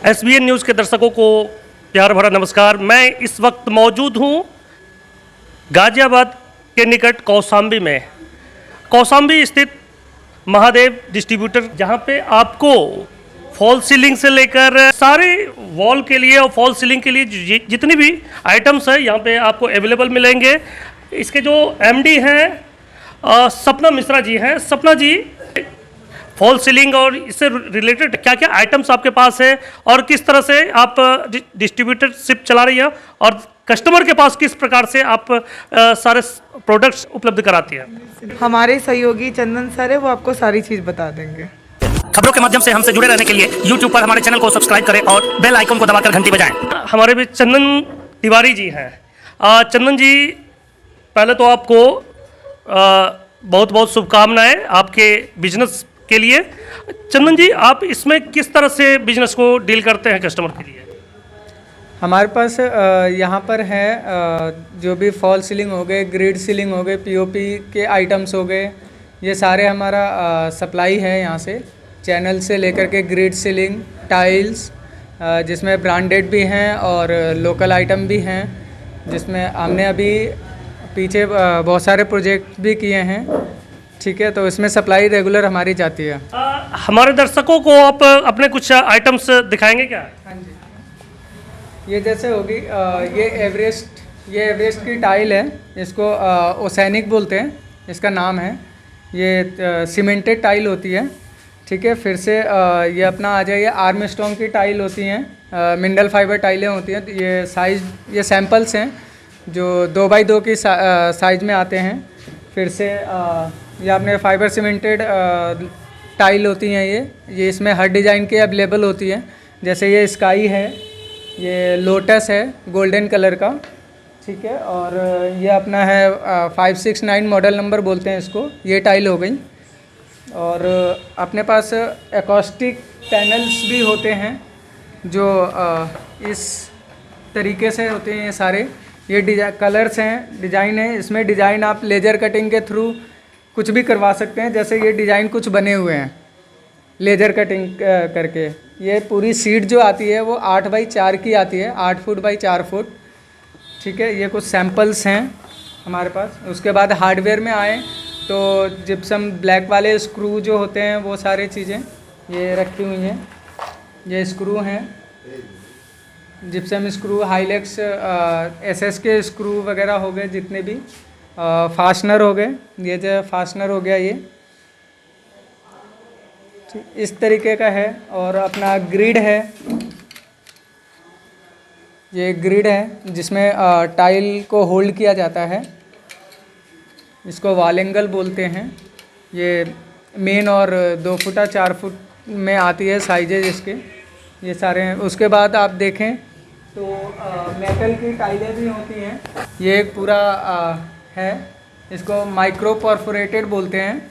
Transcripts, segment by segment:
SBN news के दर्शकों को प्यार भरा नमस्कार। मैं इस वक्त मौजूद हूँ गाजियाबाद के निकट कौशाम्बी में। कौशाम्बी स्थित महादेव डिस्ट्रीब्यूटर, जहाँ पे आपको फॉल सीलिंग से लेकर सारे वॉल के लिए और फॉल सीलिंग के लिए जितनी भी आइटम्स है यहाँ पे आपको अवेलेबल मिलेंगे। इसके जो MD हैं सपना मिश्रा जी हैं। सपना जी, फॉल सीलिंग और इससे रिलेटेड क्या क्या आइटम्स आपके पास है और किस तरह से आप डिस्ट्रीब्यूटरशिप चला रही हैं और कस्टमर के पास किस प्रकार से आप सारे प्रोडक्ट्स उपलब्ध कराती हैं? हमारे सहयोगी चंदन सर है, वो आपको सारी चीज़ बता देंगे। खबरों के माध्यम से हमसे जुड़े रहने के लिए YouTube पर हमारे चैनल को सब्सक्राइट करें और बेल आइकन को दबाकर घंटी बजाएं। हमारे भी चंदन तिवारी जी हैं। चंदन जी, पहले तो आपको बहुत बहुत शुभकामनाएं आपके बिजनेस के लिए। चंदन जी, आप इसमें किस तरह से बिजनेस को डील करते हैं कस्टमर के लिए? हमारे पास यहाँ पर है जो भी फॉल सीलिंग हो गए, ग्रिड सीलिंग हो गए, POP के आइटम्स हो गए, ये सारे हमारा सप्लाई है यहाँ से। चैनल से लेकर के ग्रिड सीलिंग, टाइल्स, जिसमें ब्रांडेड भी हैं और लोकल आइटम भी हैं, जिसमें हमने अभी पीछे बहुत सारे प्रोजेक्ट भी किए हैं। ठीक है, तो इसमें सप्लाई रेगुलर हमारी जाती है। हमारे दर्शकों को आप अपने कुछ आइटम्स दिखाएंगे क्या? हाँ जी, ये जैसे होगी ये एवरेस्ट की टाइल है। इसको ओसैनिक बोलते हैं, इसका नाम है। ये सीमेंटेड टाइल होती है। ठीक है, फिर से ये अपना आ जाइए, आर्म स्ट्रॉन्ग की टाइल होती हैं, मिनरल फाइबर टाइलें होती हैं। ये सैम्पल्स हैं जो 2x2 की साइज़ में आते हैं। फिर से ये आपने फाइबर सीमेंटेड टाइल होती हैं। ये इसमें हर डिज़ाइन के अवेलेबल होती है। जैसे ये स्काई है, ये लोटस है गोल्डन कलर का। ठीक है, और ये अपना है 569 मॉडल नंबर बोलते हैं इसको। ये टाइल हो गई। और अपने पास एकॉस्टिक पैनल्स भी होते हैं जो इस तरीके से होते हैं। ये सारे ये कलर्स हैं, डिज़ाइन है। इसमें डिज़ाइन आप लेज़र कटिंग के थ्रू कुछ भी करवा सकते हैं। जैसे ये डिज़ाइन कुछ बने हुए हैं लेज़र कटिंग करके। ये पूरी सीट जो आती है वो 8x4 की आती है, 8 फुट बाई 4 फुट। ठीक है, ये कुछ सैम्पल्स हैं हमारे पास। उसके बाद हार्डवेयर में आए तो जिप्सम ब्लैक वाले स्क्रू जो होते हैं, वो सारी चीज़ें ये रखी हुई हैं। ये स्क्रू हैं, जिप्सम स्क्रू, हाइलेक्स, SS के स्क्रू वगैरह हो गए जितने भी, फास्टनर हो गए। ये जो फास्टनर हो गया, ये इस तरीके का है। और अपना ग्रिड है, ये ग्रिड है जिसमें टाइल को होल्ड किया जाता है। इसको वॉल एंगल बोलते हैं। ये मेन और 2 फुटा 4 फुट में आती है साइजेज इसके। ये सारे हैं। उसके बाद आप देखें तो मेटल की टाइलें भी होती हैं। ये एक पूरा है, इसको माइक्रो परफोरेटेड बोलते हैं,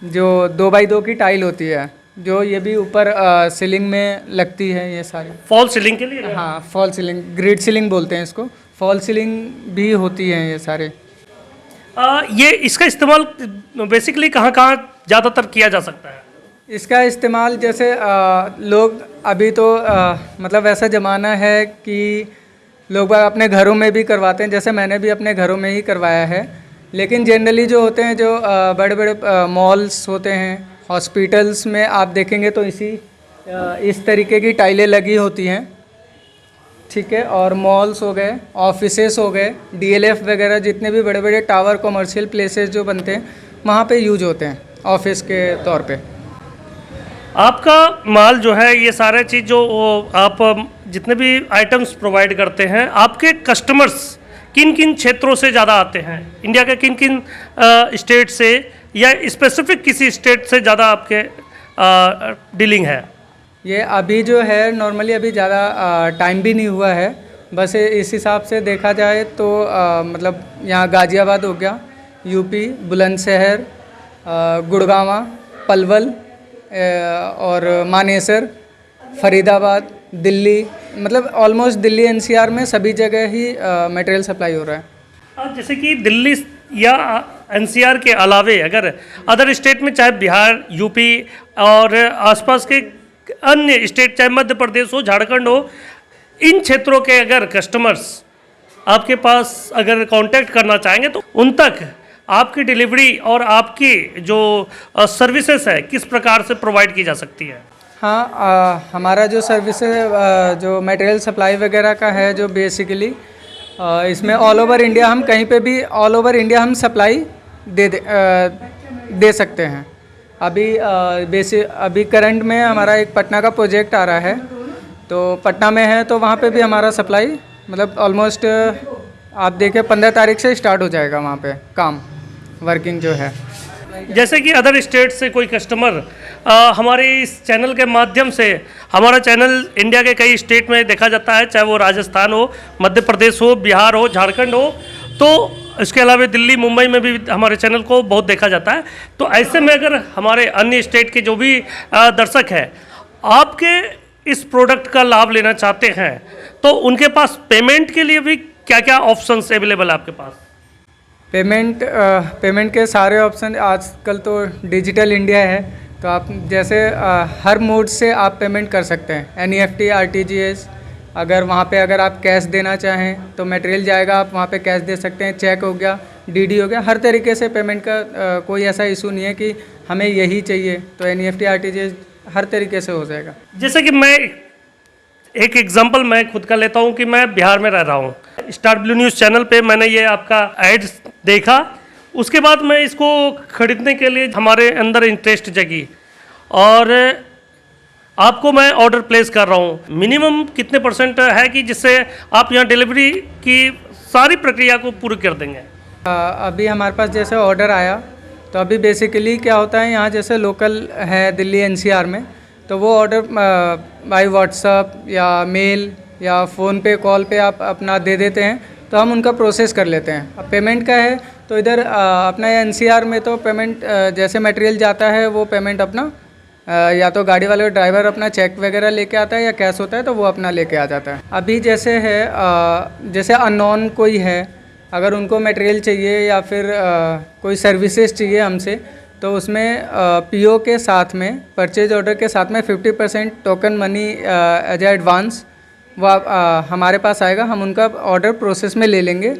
जो 2x2 की टाइल होती है, जो ये भी ऊपर सीलिंग में लगती है। ये सारी फॉल सीलिंग के लिए? हाँ, फॉल सीलिंग, ग्रिड सीलिंग बोलते हैं इसको। फॉल सीलिंग भी होती है ये सारे। ये इसका इस्तेमाल बेसिकली कहाँ कहाँ ज़्यादातर किया जा सकता है? इसका इस्तेमाल जैसे लोग अभी तो मतलब ऐसा ज़माना है कि लोग अपने घरों में भी करवाते हैं। जैसे मैंने भी अपने घरों में ही करवाया है। लेकिन जनरली जो होते हैं, जो बड़े बड़े मॉल्स होते हैं, हॉस्पिटल्स में आप देखेंगे तो इस तरीके की टाइलें लगी होती हैं। ठीक है, और मॉल्स हो गए, ऑफिसेस हो गए, DLF वगैरह, जितने भी बड़े बड़े टावर, कमर्शियल प्लेसेस जो बनते हैं, वहाँ पे यूज होते हैं ऑफिस के तौर पे। आपका माल जो है, ये सारे चीज़ जो आप जितने भी आइटम्स प्रोवाइड करते हैं, आपके कस्टमर्स किन किन क्षेत्रों से ज़्यादा आते हैं? इंडिया के किन किन स्टेट से, या स्पेसिफिक किसी स्टेट से ज़्यादा आपके डीलिंग है? ये अभी जो है नॉर्मली अभी ज़्यादा टाइम भी नहीं हुआ है। बस इस हिसाब से देखा जाए तो मतलब यहाँ गाज़ियाबाद हो गया, UP, बुलंदशहर, गुड़गांव, पलवल और मानेसर, फरीदाबाद, दिल्ली, मतलब ऑलमोस्ट दिल्ली NCR में सभी जगह ही मटेरियल सप्लाई हो रहा है। जैसे कि दिल्ली या NCR के अलावे अगर अदर स्टेट में, चाहे बिहार, UP और आसपास के अन्य स्टेट चाहे मध्य प्रदेश हो, झारखंड हो, इन क्षेत्रों के अगर कस्टमर्स आपके पास अगर कांटेक्ट करना चाहेंगे तो उन तक आपकी डिलीवरी और आपकी जो सर्विसेज है किस प्रकार से प्रोवाइड की जा सकती है? हाँ, हमारा जो सर्विस है, जो मटेरियल सप्लाई वगैरह का है, जो बेसिकली इसमें ऑल ओवर इंडिया हम कहीं पे भी ऑल ओवर इंडिया हम सप्लाई दे सकते हैं। अभी करंट में हमारा एक पटना का प्रोजेक्ट आ रहा है, तो पटना में है तो वहाँ पे भी हमारा सप्लाई मतलब ऑलमोस्ट आप देखें 15 तारीख से स्टार्ट हो जाएगा वहाँ पे काम वर्किंग जो है। जैसे कि अदर स्टेट से कोई कस्टमर हमारे इस चैनल के माध्यम से, हमारा चैनल इंडिया के कई स्टेट में देखा जाता है, चाहे वो राजस्थान हो, मध्य प्रदेश हो, बिहार हो, झारखंड हो, तो इसके अलावा दिल्ली, मुंबई में भी हमारे चैनल को बहुत देखा जाता है। तो ऐसे में अगर हमारे अन्य स्टेट के जो भी दर्शक हैं आपके इस प्रोडक्ट का लाभ लेना चाहते हैं तो उनके पास पेमेंट के लिए भी क्या क्या ऑप्शंस अवेलेबल है आपके पास? पेमेंट के सारे ऑप्शन, आजकल तो डिजिटल इंडिया है, तो आप जैसे हर मोड से आप पेमेंट कर सकते हैं। NEFT, RTGS, अगर वहाँ पे अगर आप कैश देना चाहें तो मटेरियल जाएगा, आप वहाँ पे कैश दे सकते हैं, चेक हो गया, DD हो गया, हर तरीके से पेमेंट का कोई ऐसा इशू नहीं है कि हमें यही चाहिए, तो NEFT, RTGS हर तरीके से हो जाएगा। जैसे कि मैं एक एग्जांपल मैं खुद का लेता हूं कि मैं बिहार में रह रहा हूं। स्टार ब्लू न्यूज़ चैनल पे मैंने ये आपका एड्स देखा, उसके बाद मैं इसको खरीदने के लिए हमारे अंदर इंटरेस्ट जगी और आपको मैं ऑर्डर प्लेस कर रहा हूं। मिनिमम कितने % है कि जिससे आप यहाँ डिलीवरी की सारी प्रक्रिया को पूरी कर देंगे? अभी हमारे पास जैसे ऑर्डर आया तो अभी बेसिकली क्या होता है, यहाँ जैसे लोकल है दिल्ली NCR में, तो वो ऑर्डर बाय व्हाट्सअप या मेल या फ़ोन पे कॉल पे आप अपना दे देते हैं, तो हम उनका प्रोसेस कर लेते हैं। अब पेमेंट का है तो इधर अपना NCR में तो पेमेंट जैसे मटेरियल जाता है वो पेमेंट अपना या तो गाड़ी वाले ड्राइवर अपना चेक वगैरह लेके आता है या कैश होता है तो वो अपना लेके आ जाता है। अभी जैसे है जैसे अननोन कोई है, अगर उनको मटेरियल चाहिए या फिर कोई सर्विसेज चाहिए हमसे, तो उसमें PO के साथ में, परचेज ऑर्डर के साथ में 50% टोकन मनी एज एडवांस वो हमारे पास आएगा, हम उनका ऑर्डर प्रोसेस में ले लेंगे।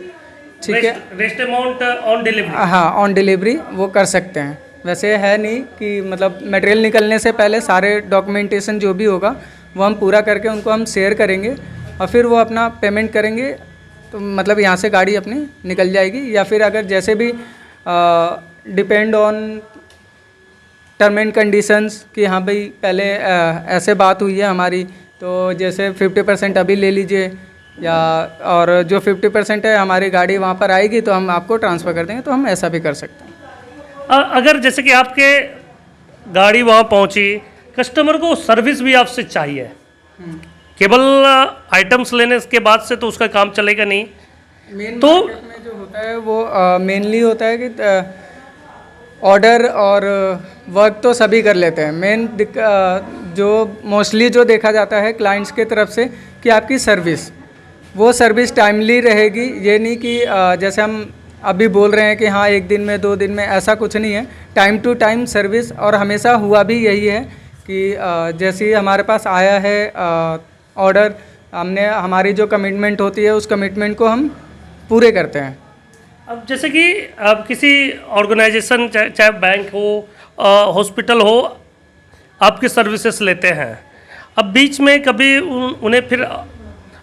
ठीक है, रेस्ट अमाउंट ऑन डिलीवरी? हाँ, ऑन डिलीवरी वो कर सकते हैं। वैसे है नहीं कि मतलब मटेरियल निकलने से पहले सारे डॉक्यूमेंटेशन जो भी होगा वो हम पूरा करके उनको हम शेयर करेंगे और फिर वो अपना पेमेंट करेंगे, तो मतलब यहाँ से गाड़ी अपनी निकल जाएगी। या फिर अगर जैसे भी depend on term and conditions कि हाँ भाई पहले ऐसे बात हुई है हमारी, तो जैसे 50% अभी ले लीजिए, या और जो 50% है हमारी गाड़ी वहाँ पर आएगी तो हम आपको ट्रांसफ़र कर देंगे, तो हम ऐसा भी कर सकते हैं। अगर जैसे कि आपके गाड़ी वहाँ पहुँची, कस्टमर को सर्विस भी आपसे चाहिए, केवल आइटम्स लेने के बाद से तो उसका काम चलेगा नहीं। मेन तो में जो होता है वो मेनली होता है कि ऑर्डर और वर्क तो सभी कर लेते हैं। मेन जो मोस्टली जो देखा जाता है क्लाइंट्स के तरफ से कि आपकी सर्विस, वो सर्विस टाइमली रहेगी। ये नहीं कि जैसे हम अभी बोल रहे हैं कि हाँ 1 दिन में 2 दिन में, ऐसा कुछ नहीं है। टाइम टू टाइम सर्विस, और हमेशा हुआ भी यही है कि जैसे ही हमारे पास आया है ऑर्डर, हमने हमारी जो कमिटमेंट होती है उस कमिटमेंट को हम पूरे करते हैं। अब जैसे कि अब किसी ऑर्गेनाइजेशन चाहे बैंक हो, हॉस्पिटल हो, आपकी सर्विसेज लेते हैं, अब बीच में कभी उन्हें फिर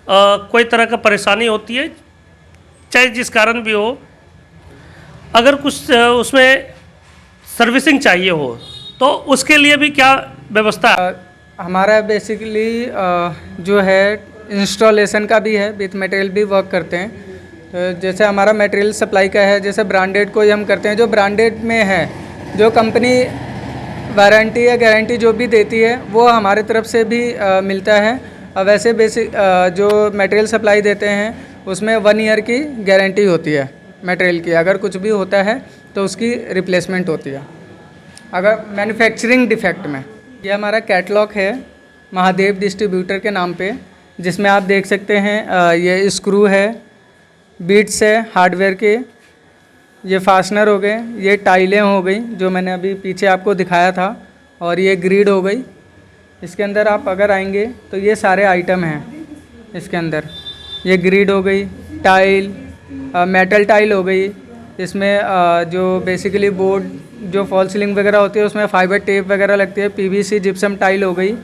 कोई तरह का परेशानी होती है, चाहे जिस कारण भी हो, अगर कुछ उसमें सर्विसिंग चाहिए हो तो उसके लिए भी क्या व्यवस्था है? हमारा बेसिकली जो है इंस्टॉलेशन का भी है, विथ मटेरियल भी वर्क करते हैं। तो जैसे हमारा मटेरियल सप्लाई का है, जैसे ब्रांडेड को ही हम करते हैं, जो ब्रांडेड में है, जो कंपनी वारंटी या गारंटी जो भी देती है वो हमारे तरफ से भी मिलता है। वैसे बेसिक जो मटेरियल सप्लाई देते हैं उसमें 1 ईयर की गारंटी होती है मटेरियल की। अगर कुछ भी होता है तो उसकी रिप्लेसमेंट होती है अगर मैन्युफैक्चरिंग डिफेक्ट में। ये हमारा कैटलॉग है महादेव डिस्ट्रीब्यूटर के नाम पे, जिसमें आप देख सकते हैं ये स्क्रू है, बीट्स है हार्डवेयर के, ये फास्टनर हो गए, ये टाइलें हो गई जो मैंने अभी पीछे आपको दिखाया था, और ये ग्रिड हो गई, इसके अंदर आप अगर आएंगे तो ये सारे आइटम हैं इसके अंदर। ये ग्रिड हो गई, टाइल, मेटल टाइल हो गई, इसमें जो बेसिकली बोर्ड जो फॉल सीलिंग वगैरह होती है उसमें फाइबर टेप वगैरह लगती है, पीवीसी जिप्सम टाइल हो गई,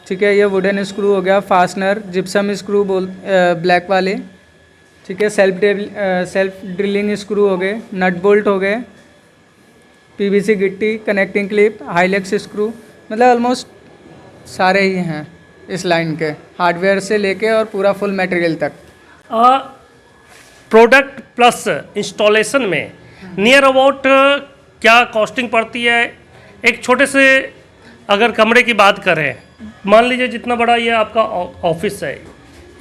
ठीक है। ये वुडन स्क्रू हो गया, फास्टनर, जिप्सम स्क्रू ब्लैक वाले, ठीक है। सेल्फ ड्रिलिंग स्क्रू हो गए, नट बोल्ट हो गए, पीवीसी गिट्टी, कनेक्टिंग क्लिप, हाइलेक्स स्क्रू, मतलब ऑलमोस्ट सारे ही हैं इस लाइन के, हार्डवेयर से लेके और पूरा फुल मटेरियल तक। प्रोडक्ट प्लस इंस्टॉलेशन में नियर अबाउट क्या कॉस्टिंग पड़ती है? एक छोटे से अगर कमरे की बात करें, मान लीजिए जितना बड़ा ये आपका ऑफिस है,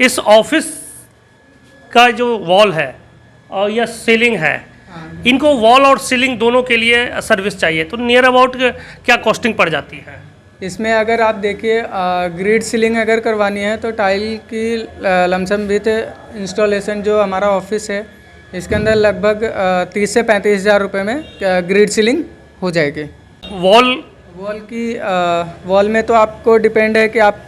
इस ऑफिस का जो वॉल है और या सीलिंग है, इनको वॉल और सीलिंग दोनों के लिए सर्विस चाहिए, तो नियर अबाउट क्या कॉस्टिंग पड़ जाती है? इसमें अगर आप देखिए ग्रिड सीलिंग अगर करवानी है तो टाइल की लमसम विथ इंस्टॉलेशन जो हमारा ऑफिस है इसके अंदर लगभग 30 से 35 हज़ार रुपये में ग्रिड सीलिंग हो जाएगी। वॉल में तो आपको डिपेंड है कि आप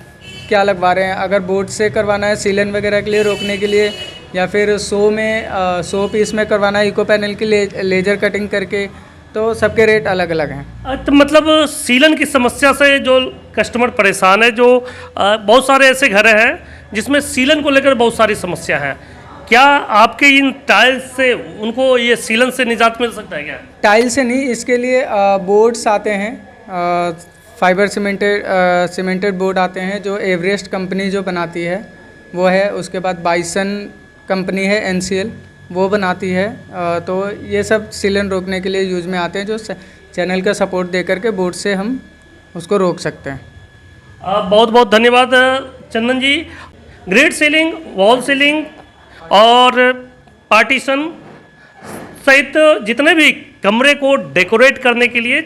क्या लगवा रहे हैं। अगर बोर्ड से करवाना है सीलन वगैरह के लिए रोकने के लिए, या फिर 100 पीस में करवाना है इको पैनल की लेजर कटिंग करके, तो सबके रेट अलग अलग हैं। तो मतलब सीलन की समस्या से जो कस्टमर परेशान है, जो बहुत सारे ऐसे घर हैं जिसमें सीलन को लेकर बहुत सारी समस्या है, क्या आपके इन टाइल्स से उनको ये सीलन से निजात मिल सकता है क्या? टाइल से नहीं, इसके लिए बोर्ड्स आते हैं, फाइबर सीमेंटेड बोर्ड आते हैं जो एवरेस्ट कंपनी जो बनाती है वो है। उसके बाद बाइसन कंपनी है NCL, वो बनाती है। तो ये सब सीलन रोकने के लिए यूज में आते हैं, जो चैनल का सपोर्ट दे करके बोर्ड से हम उसको रोक सकते हैं। बहुत बहुत धन्यवाद चंदन जी। ग्रिड सीलिंग, वॉल सीलिंग और पार्टीशन सहित जितने भी कमरे को डेकोरेट करने के लिए,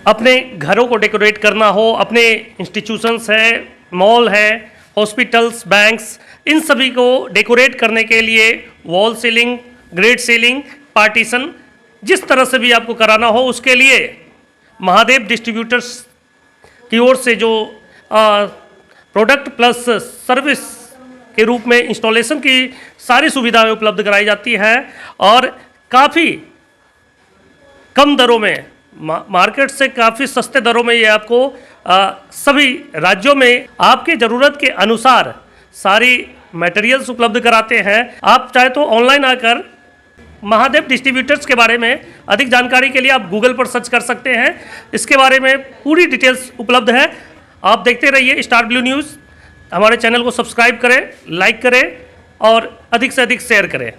अपने घरों को डेकोरेट करना हो, अपने इंस्टीट्यूशंस है, मॉल है, हॉस्पिटल्स, बैंक्स, इन सभी को डेकोरेट करने के लिए wall ceiling, grid ceiling, partition, जिस तरह से भी आपको कराना हो, उसके लिए महादेव डिस्ट्रीब्यूटर्स की ओर से जो प्रोडक्ट प्लस सर्विस के रूप में इंस्टॉलेशन की सारी सुविधाएं उपलब्ध कराई जाती है और काफ़ी कम दरों में, मार्केट से काफ़ी सस्ते दरों में ये आपको सभी राज्यों में आपके ज़रूरत के अनुसार सारी मटेरियल्स उपलब्ध कराते हैं। आप चाहे तो ऑनलाइन आकर महादेव डिस्ट्रीब्यूटर्स के बारे में अधिक जानकारी के लिए आप गूगल पर सर्च कर सकते हैं। इसके बारे में पूरी डिटेल्स उपलब्ध है। आप देखते रहिए स्टार ब्लू न्यूज़। हमारे चैनल को सब्सक्राइब करें, लाइक करें और अधिक से अधिक शेयर करें।